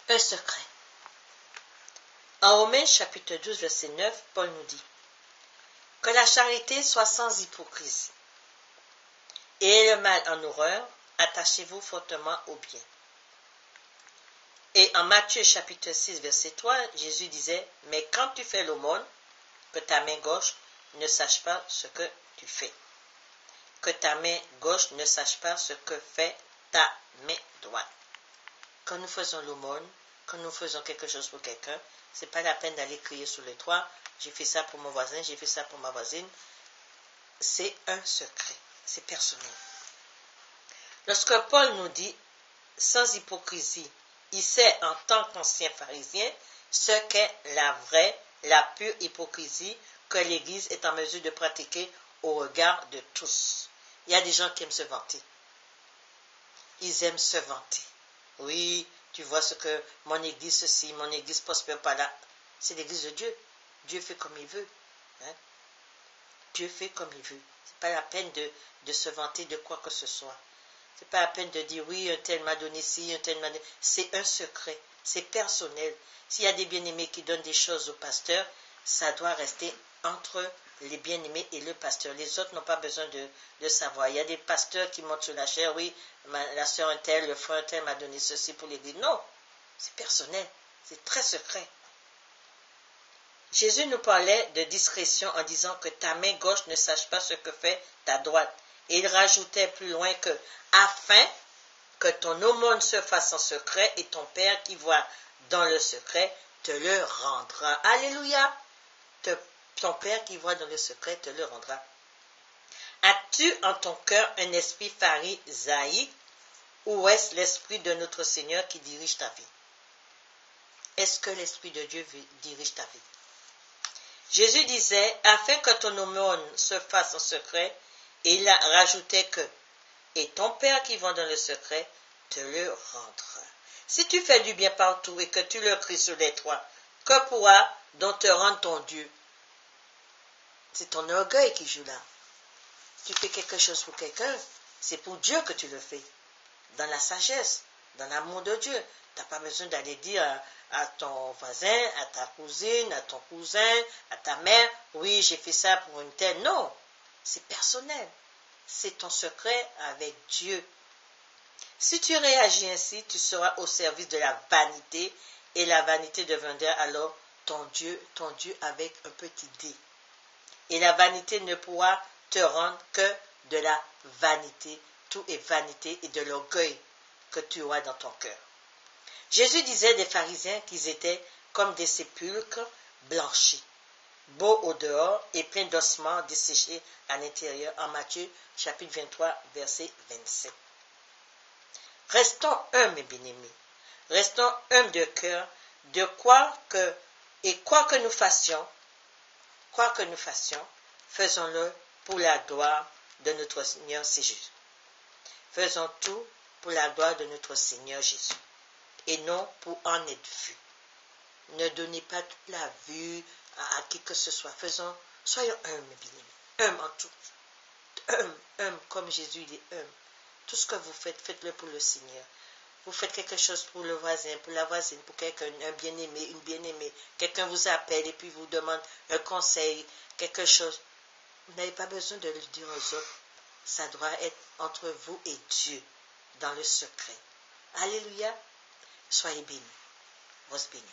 Un secret. En Romains chapitre 12, verset 9, Paul nous dit que la charité soit sans hypocrisie. Et le mal en horreur, attachez-vous fortement au bien. Et en Matthieu chapitre 6, verset 3, Jésus disait, mais quand tu fais l'aumône, que ta main gauche ne sache pas ce que tu fais. Que ta main gauche ne sache pas ce que fait ta main droite. Quand nous faisons l'aumône, quand nous faisons quelque chose pour quelqu'un, c'est pas la peine d'aller crier sur le toit, j'ai fait ça pour mon voisin, j'ai fait ça pour ma voisine. C'est un secret, c'est personnel. Lorsque Paul nous dit, sans hypocrisie, il sait en tant qu'ancien pharisien ce qu'est la vraie, la pure hypocrisie que l'Église est en mesure de pratiquer au regard de tous. Il y a des gens qui aiment se vanter. Ils aiment se vanter. Oui, tu vois ce que mon Église ceci, mon Église prospère pas là. C'est l'Église de Dieu. Dieu fait comme il veut. Hein? Dieu fait comme il veut. C'est pas la peine de se vanter de quoi que ce soit. C'est pas la peine de dire oui, un tel m'a donné ci, un tel m'a donné. C'est un secret. C'est personnel. S'il y a des bien-aimés qui donnent des choses au pasteur, ça doit rester entre les bien-aimés et le pasteur. Les autres n'ont pas besoin de savoir. Il y a des pasteurs qui montent sur la chair, oui, la sœur un tel, le frère un tel m'a donné ceci pour l'église. Non, c'est personnel. C'est très secret. Jésus nous parlait de discrétion en disant que ta main gauche ne sache pas ce que fait ta droite. Et il rajoutait plus loin que, afin que ton aumône se fasse en secret et ton Père qui voit dans le secret te le rendra. Alléluia! Ton Père qui voit dans le secret te le rendra. As-tu en ton cœur un esprit pharisaïque ou est-ce l'esprit de notre Seigneur qui dirige ta vie? Est-ce que l'esprit de Dieu dirige ta vie? Jésus disait, afin que ton aumône se fasse en secret, et il a rajouté que, et ton Père qui va dans le secret te le rendra. Si tu fais du bien partout et que tu le cries sur les toits, que pourra donc te rendre ton Dieu? C'est ton orgueil qui joue là. Tu fais quelque chose pour quelqu'un, c'est pour Dieu que tu le fais. Dans la sagesse, dans l'amour de Dieu. Tu n'as pas besoin d'aller dire à ton voisin, à ta cousine, à ton cousin, à ta mère, oui, j'ai fait ça pour une telle. Non, c'est personnel. C'est ton secret avec Dieu. Si tu réagis ainsi, tu seras au service de la vanité et la vanité deviendra alors ton Dieu avec un petit d. Et la vanité ne pourra te rendre que de la vanité. Tout est vanité et de l'orgueil que tu auras dans ton cœur. Jésus disait des pharisiens qu'ils étaient comme des sépulcres blanchis, beaux au dehors et pleins d'ossements desséchés à l'intérieur, en Matthieu chapitre 23, verset 27. Restons humbles, bien-aimés. Restons humbles de cœur, quoi que nous fassions, faisons-le pour la gloire de notre Seigneur Jésus. Faisons tout pour la gloire de notre Seigneur Jésus et non pour en être vu. Ne donnez pas toute la vue à qui que ce soit. Soyons humbles, bien-aimés. Humbles en tout. Humbles comme Jésus, il est humble. Tout ce que vous faites, faites-le pour le Seigneur. Vous faites quelque chose pour le voisin, pour la voisine, pour quelqu'un, un bien-aimé, une bien-aimée. Quelqu'un vous appelle et puis vous demande un conseil, quelque chose. Vous n'avez pas besoin de le dire aux autres. Ça doit être entre vous et Dieu, dans le secret. Alléluia. Soyez bénis. Vos bénis.